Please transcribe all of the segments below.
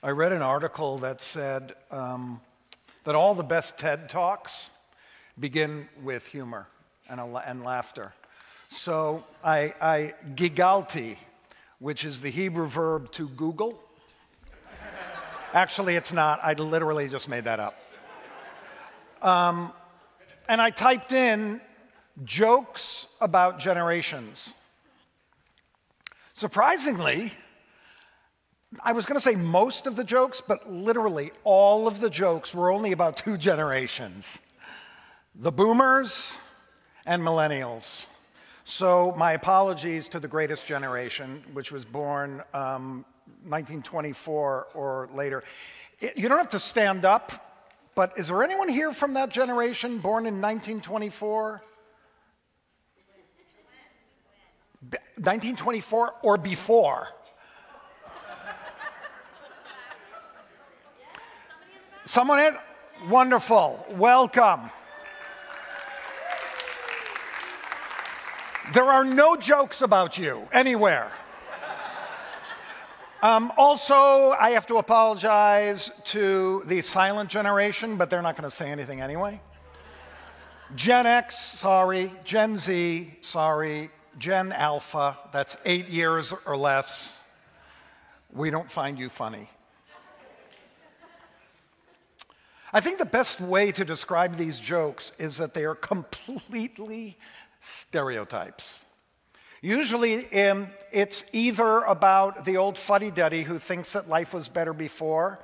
I read an article that said that all the best TED Talks begin with humor and laughter. So I gigalti, which is the Hebrew verb to Google. Actually, it's not. I literally just made that up. And I typed in jokes about generations. Surprisingly, I was going to say most of the jokes, but literally all of the jokes were only about two generations: the boomers and millennials. So my apologies to the greatest generation, which was born 1924 or later. You don't have to stand up, but is there anyone here from that generation born in 1924? 1924 or before? Someone in? Wonderful. Welcome. There are no jokes about you anywhere. Also, I have to apologize to the silent generation, but they're not going to say anything anyway. Gen X, sorry. Gen Z, sorry. Gen Alpha, that's 8 years or less. We don't find you funny. I think the best way to describe these jokes is that they are completely stereotypes. Usually it's either about the old fuddy-duddy who thinks that life was better before,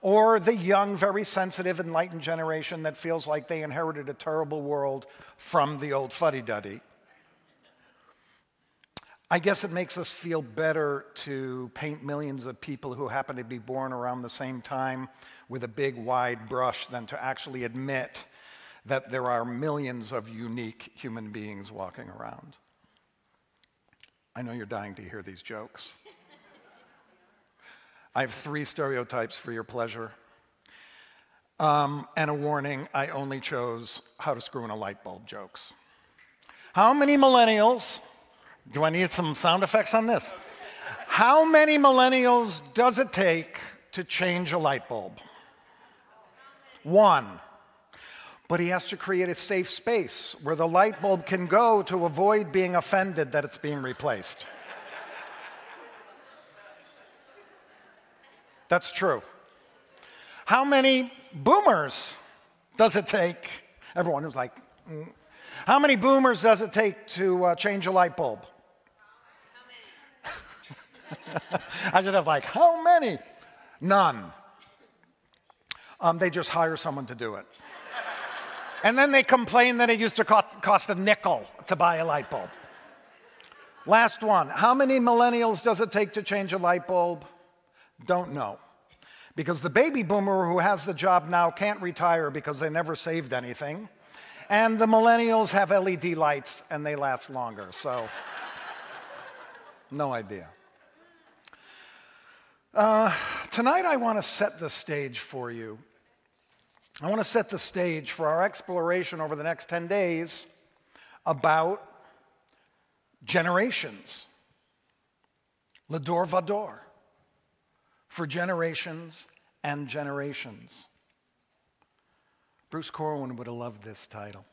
or the young, very sensitive, enlightened generation that feels like they inherited a terrible world from the old fuddy-duddy. I guess it makes us feel better to paint millions of people who happen to be born around the same time with a big, wide brush than to actually admit that there are millions of unique human beings walking around. I know you're dying to hear these jokes. I have 3 stereotypes for your pleasure. And a warning, I only chose how to screw in a light bulb jokes. How many millennials, do I need some sound effects on this? How many millennials does it take to change a light bulb? 1. But he has to create a safe space where the light bulb can go to avoid being offended that it's being replaced. That's true. How many boomers does it take? Everyone who's like, How many boomers does it take to change a light bulb? How many? I should have like, how many? None. They just hire someone to do it. And then they complain that it used to cost a nickel to buy a light bulb. Last one. How many millennials does it take to change a light bulb? Don't know. Because the baby boomer who has the job now can't retire because they never saved anything. And the millennials have LED lights and they last longer. So, no idea. Tonight I want to set the stage for you. I want to set the stage for our exploration over the next 10 days about generations. Le Dor Vador. For generations and generations. Bruce Corwin would have loved this title.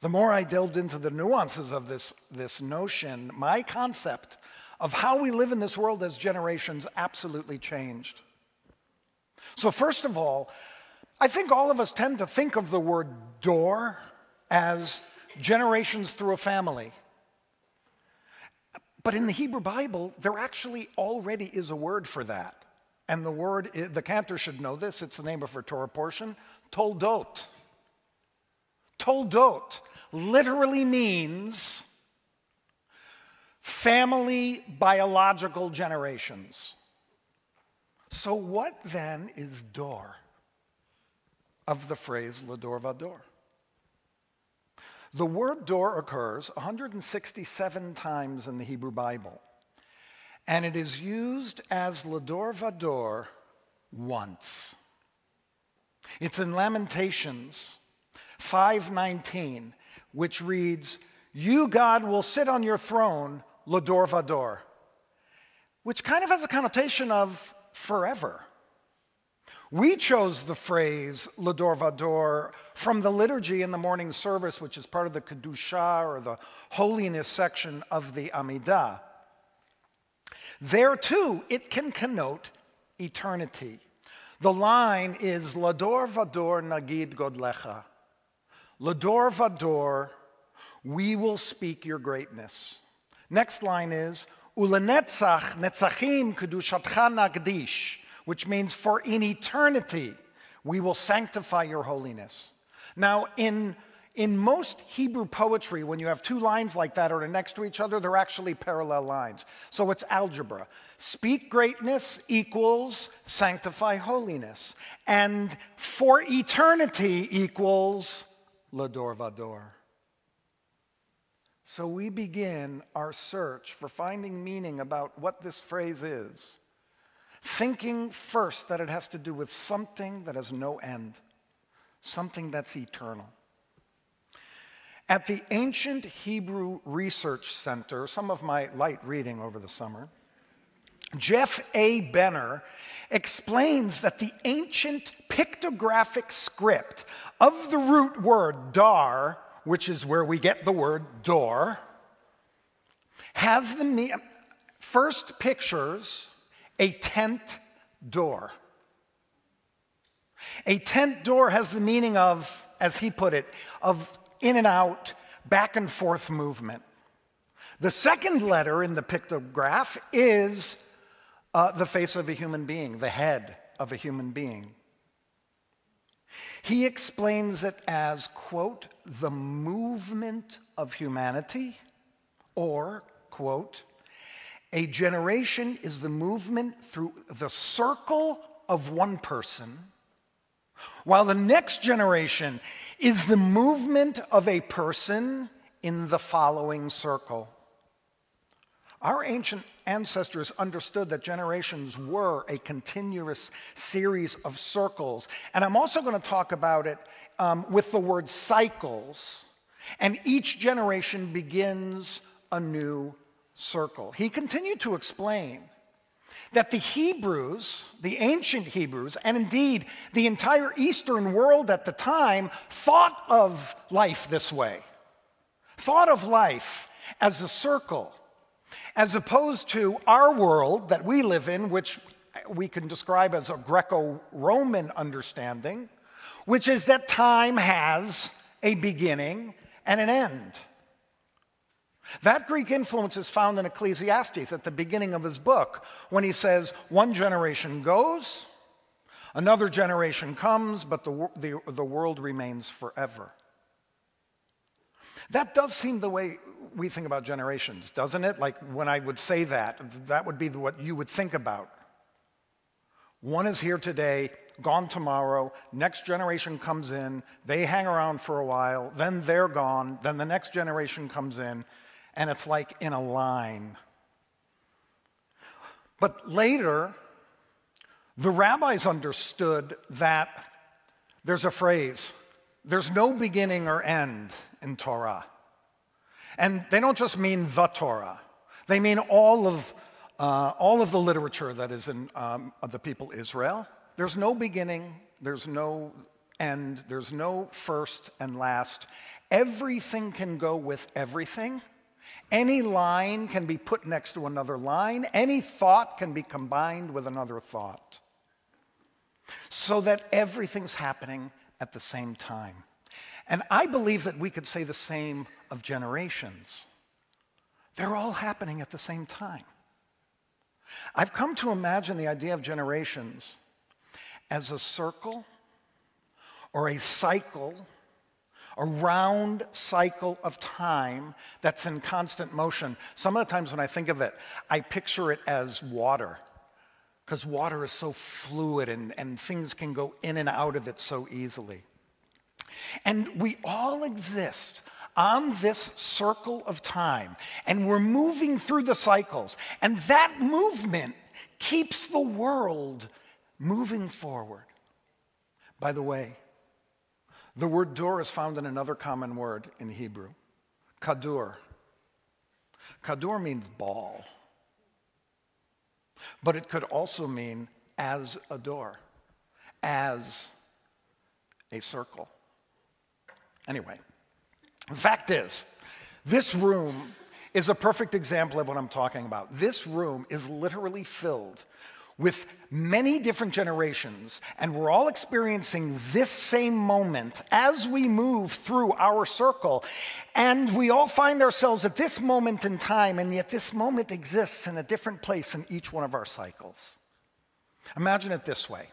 The more I delved into the nuances of this notion, my concept of how we live in this world as generations absolutely changed. So first of all, I think all of us tend to think of the word door as generations through a family. But in the Hebrew Bible, there actually already is a word for that. And the word, the cantor should know this, it's the name of her Torah portion, toldot. Toldot literally means family biological generations. So what then is dor of the phrase Le Dor Vador? The word dor occurs 167 times in the Hebrew Bible, and it is used as Le Dor Vador once. It's in Lamentations 5:19, which reads, "You, God, will sit on your throne, Le Dor Vador." which kind of has a connotation of forever. We chose the phrase Lador Vador from the liturgy in the morning service, which is part of the Kedusha, or the holiness section of the Amidah. There, too, it can connote eternity. The line is Lador Vador Nagid Godlecha. Lador Vador, we will speak your greatness. Next line is Ulenetzach Netzachim Kedushatcha Nagdish, which means for in eternity we will sanctify your holiness. Now, in most Hebrew poetry, when you have two lines like that or next to each other, they're actually parallel lines. So it's algebra. Speak greatness equals sanctify holiness. And for eternity equals Lador Vador. So we begin our search for finding meaning about what this phrase is, thinking first that it has to do with something that has no end, something that's eternal. At the Ancient Hebrew Research Center, some of my light reading over the summer, Jeff A. Benner explains that the ancient pictographic script of the root word dar, which is where we get the word door, has first pictures a tent door. A tent door has the meaning of, as he put it, of in and out, back and forth movement. The second letter in the pictograph is the face of a human being, the head of a human being. He explains it as, quote, the movement of humanity, or, quote, a generation is the movement through the circle of one person, while the next generation is the movement of a person in the following circle. Our ancient ancestors understood that generations were a continuous series of circles. And I'm also going to talk about it with the word cycles. And each generation begins a new circle. He continued to explain that the Hebrews, the ancient Hebrews, and indeed the entire Eastern world at the time, thought of life this way. Thought of life as a circle, as opposed to our world that we live in, which we can describe as a Greco-Roman understanding, which is that time has a beginning and an end. That Greek influence is found in Ecclesiastes at the beginning of his book, when he says, one generation goes, another generation comes, but the world remains forever. That does seem the way we think about generations, doesn't it? Like when I would say that, that would be what you would think about. One is here today, gone tomorrow, next generation comes in, they hang around for a while, then they're gone, then the next generation comes in, and it's like in a line. But later, the rabbis understood that there's a phrase, there's no beginning or end in Torah. And they don't just mean the Torah. They mean all of the literature that is in the people Israel. There's no beginning, there's no end, there's no first and last. Everything can go with everything. Any line can be put next to another line. Any thought can be combined with another thought. So that everything's happening at the same time. And I believe that we could say the same of generations. They're all happening at the same time. I've come to imagine the idea of generations as a circle or a cycle, a round cycle of time that's in constant motion. Some of the times when I think of it, I picture it as water, because water is so fluid and things can go in and out of it so easily. And we all exist on this circle of time, and we're moving through the cycles, and that movement keeps the world moving forward. By the way, the word dur is found in another common word in Hebrew, kadur. Kadur means ball. But it could also mean as a door, as a circle. Anyway, the fact is, this room is a perfect example of what I'm talking about. This room is literally filled with many different generations, and we're all experiencing this same moment as we move through our circle, and we all find ourselves at this moment in time, and yet this moment exists in a different place in each one of our cycles. Imagine it this way.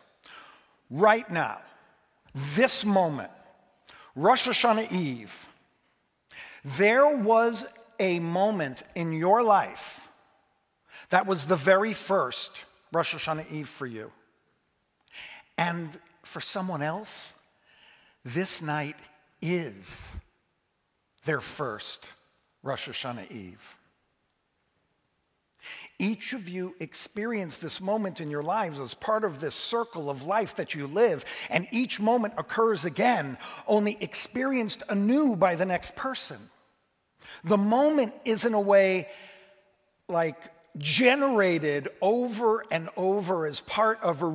Right now, this moment, Rosh Hashanah Eve, there was a moment in your life that was the very first Rosh Hashanah Eve for you. And for someone else, this night is their first Rosh Hashanah Eve. Each of you experienced this moment in your lives as part of this circle of life that you live, and each moment occurs again, only experienced anew by the next person. The moment is in a way like generated over and over as part of a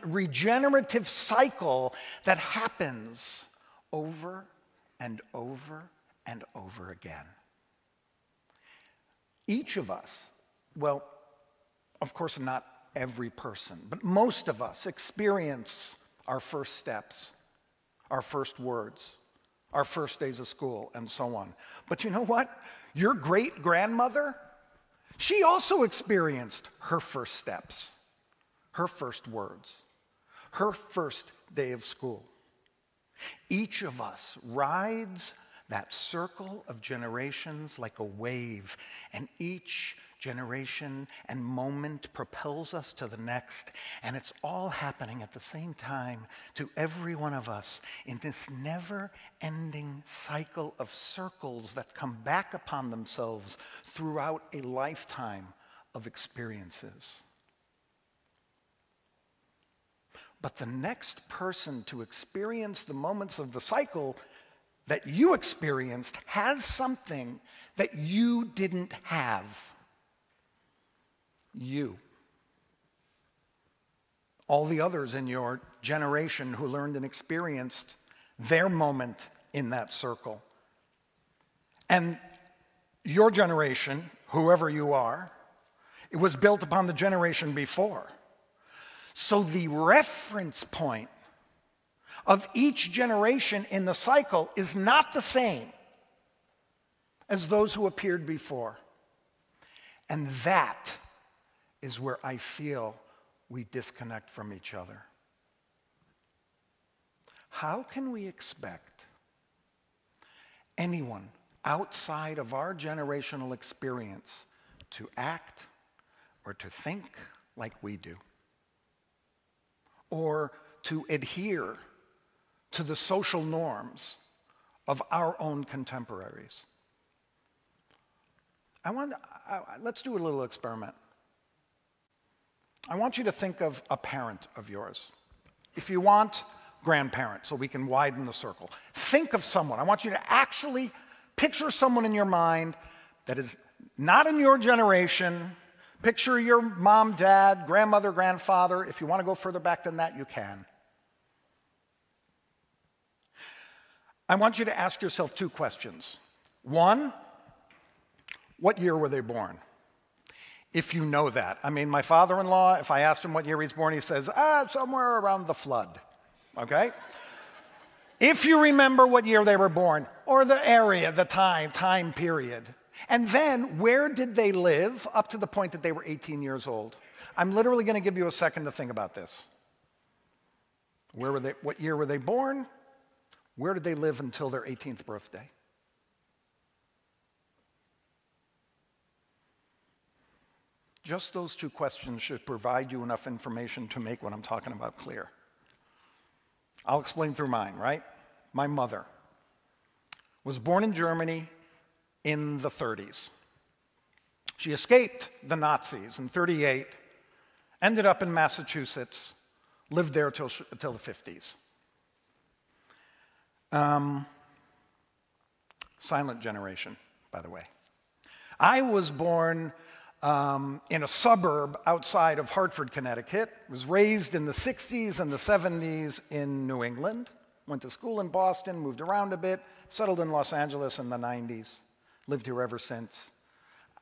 regenerative cycle that happens over and over and over again. Each of us, well, of course not every person, but most of us experience our first steps, our first words, our first days of school, and so on. But you know what? Your great-grandmother, she also experienced her first steps, her first words, her first day of school. Each of us rides that circle of generations like a wave, and each generation and moment propels us to the next, and it's all happening at the same time to every one of us in this never-ending cycle of circles that come back upon themselves throughout a lifetime of experiences. But the next person to experience the moments of the cycle that you experienced has something that you didn't have. You. All the others in your generation who learned and experienced their moment in that circle. And your generation, whoever you are, it was built upon the generation before. So the reference point of each generation in the cycle is not the same as those who appeared before. And that is where I feel we disconnect from each other. How can we expect anyone outside of our generational experience to act or to think like we do? Or to adhere to the social norms of our own contemporaries? Let's do a little experiment. I want you to think of a parent of yours. If you want, grandparent, so we can widen the circle. Think of someone. I want you to actually picture someone in your mind that is not in your generation. Picture your mom, dad, grandmother, grandfather. If you want to go further back than that, you can. I want you to ask yourself two questions. One, what year were they born? If you know that. I mean, my father-in-law, if I asked him what year he's born, he says, somewhere around the flood, okay? If you remember what year they were born, or the area, the time period, and then where did they live up to the point that they were 18 years old? I'm literally going to give you a second to think about this. Where were they? What year were they born? Where did they live until their 18th birthday? Just those two questions should provide you enough information to make what I'm talking about clear. I'll explain through mine, right? My mother was born in Germany in the 30s. She escaped the Nazis in 38, ended up in Massachusetts, lived there till the 50s. Silent generation, by the way. I was born in a suburb outside of Hartford, Connecticut. Was raised in the 60s and the 70s in New England. Went to school in Boston, moved around a bit, settled in Los Angeles in the 90s. Lived here ever since.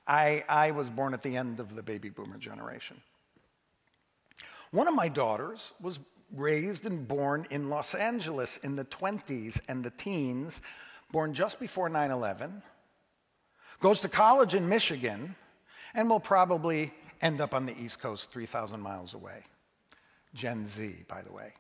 I was born at the end of the baby boomer generation. One of my daughters was raised and born in Los Angeles in the 20s and the teens, born just before 9/11, goes to college in Michigan, and will probably end up on the East Coast 3,000 miles away. Gen Z, by the way.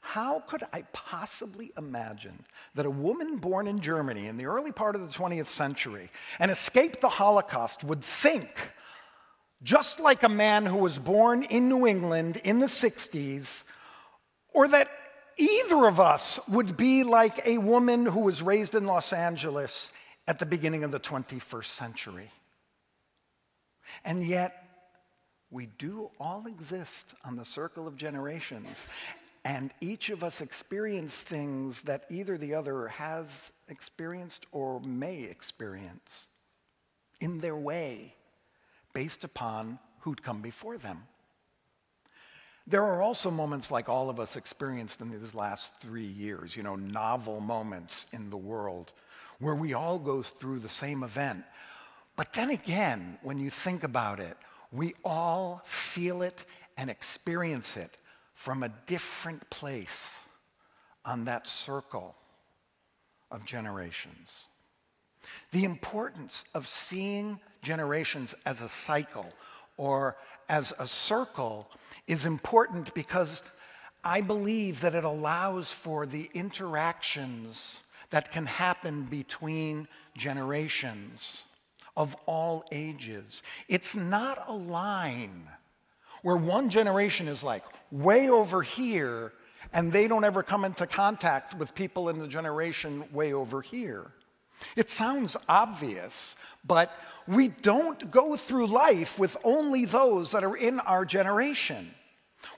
How could I possibly imagine that a woman born in Germany in the early part of the 20th century and escaped the Holocaust would think, just like a man who was born in New England in the 60s, or that either of us would be like a woman who was raised in Los Angeles at the beginning of the 21st century? And yet, we do all exist on the circle of generations. And each of us experience things that either the other has experienced or may experience in their way, based upon who'd come before them. There are also moments like all of us experienced in these last 3 years, novel moments in the world where we all go through the same event. But then again, when you think about it, we all feel it and experience it from a different place on that circle of generations. The importance of seeing generations as a cycle or as a circle is important because I believe that it allows for the interactions that can happen between generations of all ages. It's not a line where one generation is like way over here and they don't ever come into contact with people in the generation way over here. It sounds obvious, but we don't go through life with only those that are in our generation.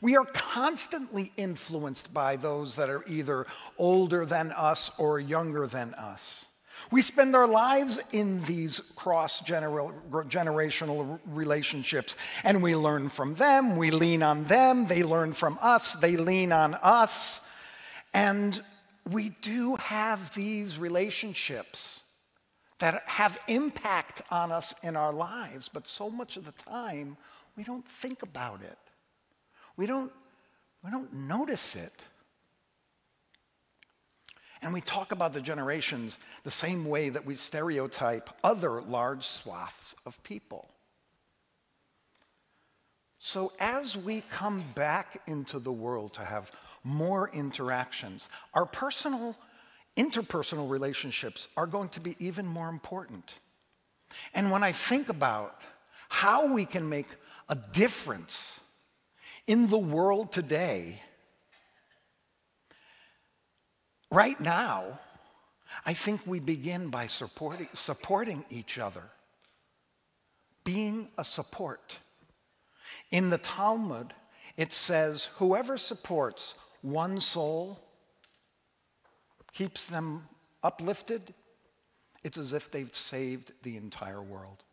We are constantly influenced by those that are either older than us or younger than us. We spend our lives in these cross-generational relationships, and we learn from them, we lean on them, they learn from us, they lean on us. And we do have these relationships that have impact on us in our lives, but so much of the time, we don't think about it. We don't notice it. And we talk about the generations the same way that we stereotype other large swaths of people. So as we come back into the world to have more interactions, our interpersonal relationships are going to be even more important. And when I think about how we can make a difference in the world today, right now, I think we begin by supporting each other, being a support. In the Talmud, it says, whoever supports one soul, keeps them uplifted, it's as if they've saved the entire world.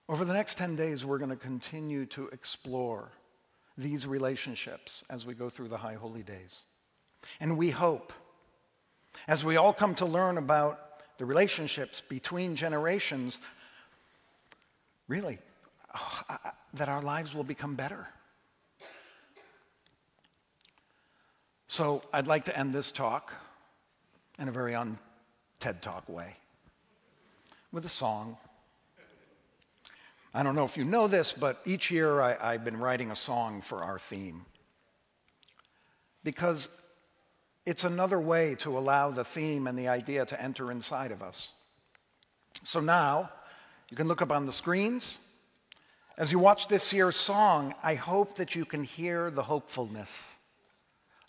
Over the next 10 days, we're going to continue to explore these relationships as we go through the High Holy Days. And we hope, as we all come to learn about the relationships between generations, really, that our lives will become better. So I'd like to end this talk in a very un-TED Talk way with a song. I don't know if you know this, but each year I've been writing a song for our theme, because it's another way to allow the theme and the idea to enter inside of us. So now, you can look up on the screens. As you watch this year's song, I hope that you can hear the hopefulness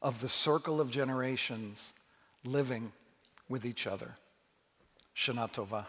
of the circle of generations living with each other. Shana Tova.